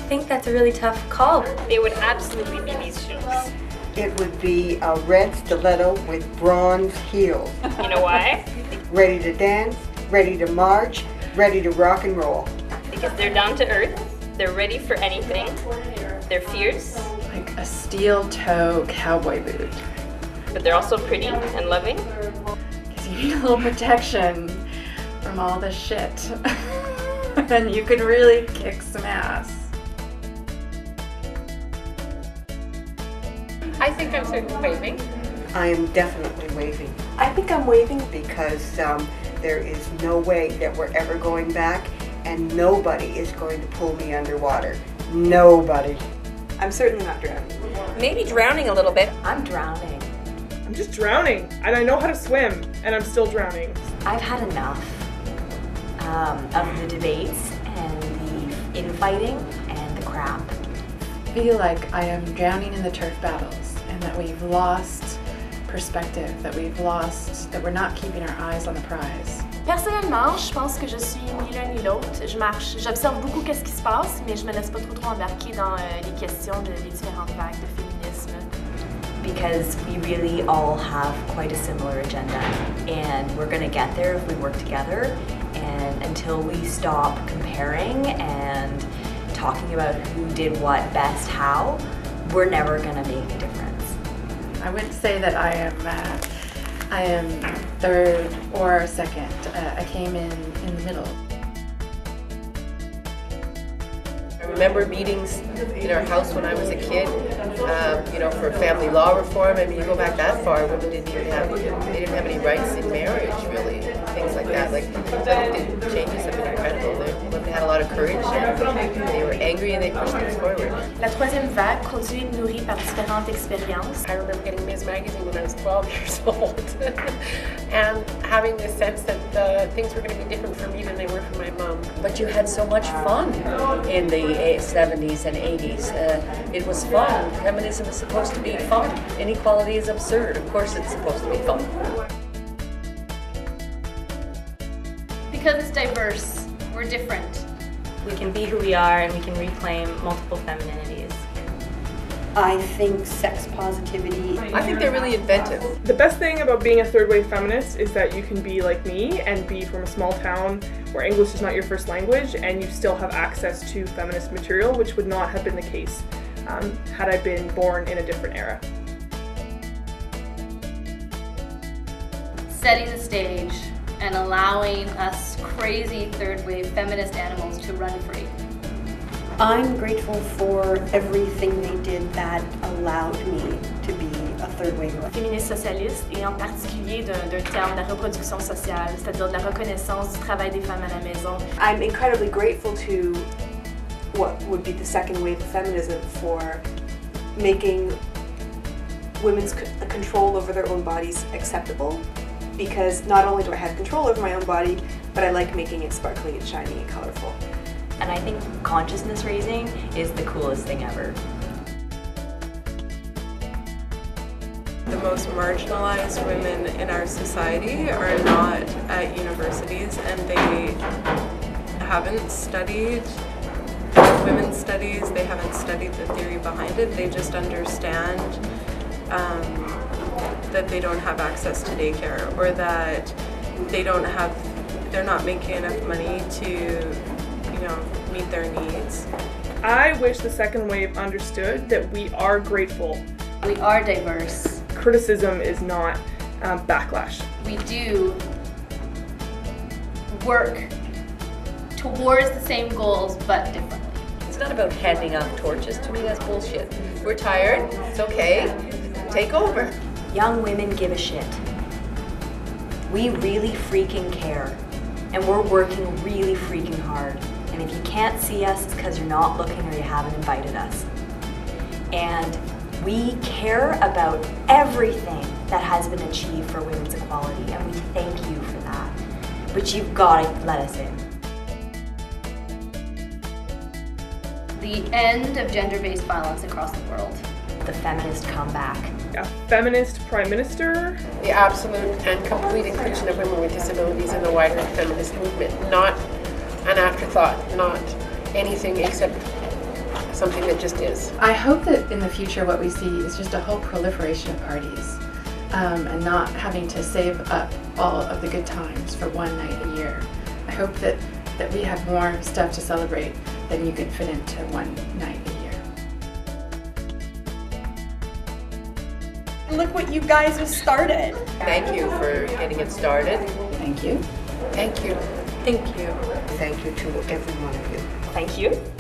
think that's a really tough call. It would absolutely be these shoes. It would be a red stiletto with bronze heels. You know why? Ready to dance, ready to march, ready to rock and roll. Because they're down to earth, they're ready for anything, they're fierce. Like a steel toe cowboy boot. But they're also pretty and loving. Because you need a little protection from all the shit. And you could really kick some ass. I think I'm certainly waving. I am definitely waving. I think I'm waving Because there is no way that we're ever going back, and nobody is going to pull me underwater. Nobody. I'm certainly not drowning. Maybe drowning a little bit. I'm drowning. I'm just drowning, and I know how to swim, and I'm still drowning. I've had enough of the debates and the infighting and the crap. I feel like I am drowning in the turf battles, and that we've lost perspective, that we're not keeping our eyes on the prize. Personnellement, je pense que je suis ni l'un ni l'autre. Je marche, j'observe beaucoup qu'est-ce qui se passe, mais je me laisse pas trop embarquer dans les questions des différentes vagues de féminisme. Because we really all have quite a similar agenda, and we're going to get there if we work together. And until we stop comparing and talking about who did what best how, we're never going to make a difference. I wouldn't say that I am third or second. I came in the middle. I remember meetings in our house when I was a kid, for family law reform. I mean, you go back that far, women didn't have any rights in marriage, really, things like that. Like, the changes have been incredible. Women had a lot of courage, and they were angry, and they pushed things forward. La troisième vague produit est nourrie par différentes expériences. I remember getting Ms. Magazine when I was 12 years old, and having this sense that things were going to be different for me than they were for my mom. But you had so much fun in the 70s and 80s. It was fun. Feminism is supposed to be fun. Inequality is absurd. Of course it's supposed to be fun. Because it's diverse. We're different. We can be who we are, and we can reclaim multiple femininities. I think sex positivity. I think they're really inventive. The best thing about being a third wave feminist is that you can be like me and be from a small town where English is not your first language, and you still have access to feminist material, which would not have been the case had I been born in a different era. Setting the stage and allowing us crazy third wave feminist animals to run free. I'm grateful for everything they did that allowed me to be a third waver. Féministe socialiste, et en particulier d'un terme de la reproduction sociale, c'est-à-dire de la reconnaissance du travail des femmes à la maison. I'm incredibly grateful to what would be the second wave of feminism for making women's control over their own bodies acceptable, because not only do I have control over my own body, but I like making it sparkly and shiny and colorful. And I think consciousness raising is the coolest thing ever. The most marginalized women in our society are not at universities, and they haven't studied women's studies, they haven't studied the theory behind it, they just understand that they don't have access to daycare, or that they're not making enough money to meet their needs. I wish the second wave understood that we are grateful. We are diverse. Criticism is not backlash. We do work towards the same goals, but differently. It's not about handing out torches. To me, that's bullshit. We're tired. It's okay. Take over. Young women give a shit. We really freaking care. And we're working really freaking hard. And if you can't see us, it's because you're not looking or you haven't invited us. And we care about everything that has been achieved for women's equality, and we thank you for that. But you've got to let us in. The end of gender-based violence across the world. The feminist comeback. A feminist prime minister. The absolute and complete inclusion of women with disabilities in the wider feminist movement. Not an afterthought, not anything except something that just is. I hope that in the future what we see is just a whole proliferation of parties and not having to save up all of the good times for one night a year. I hope that we have more stuff to celebrate than you can fit into one night a year. Look what you guys have started. Thank you for getting it started. Thank you. Thank you. Thank you. Thank you to every one of you. Thank you.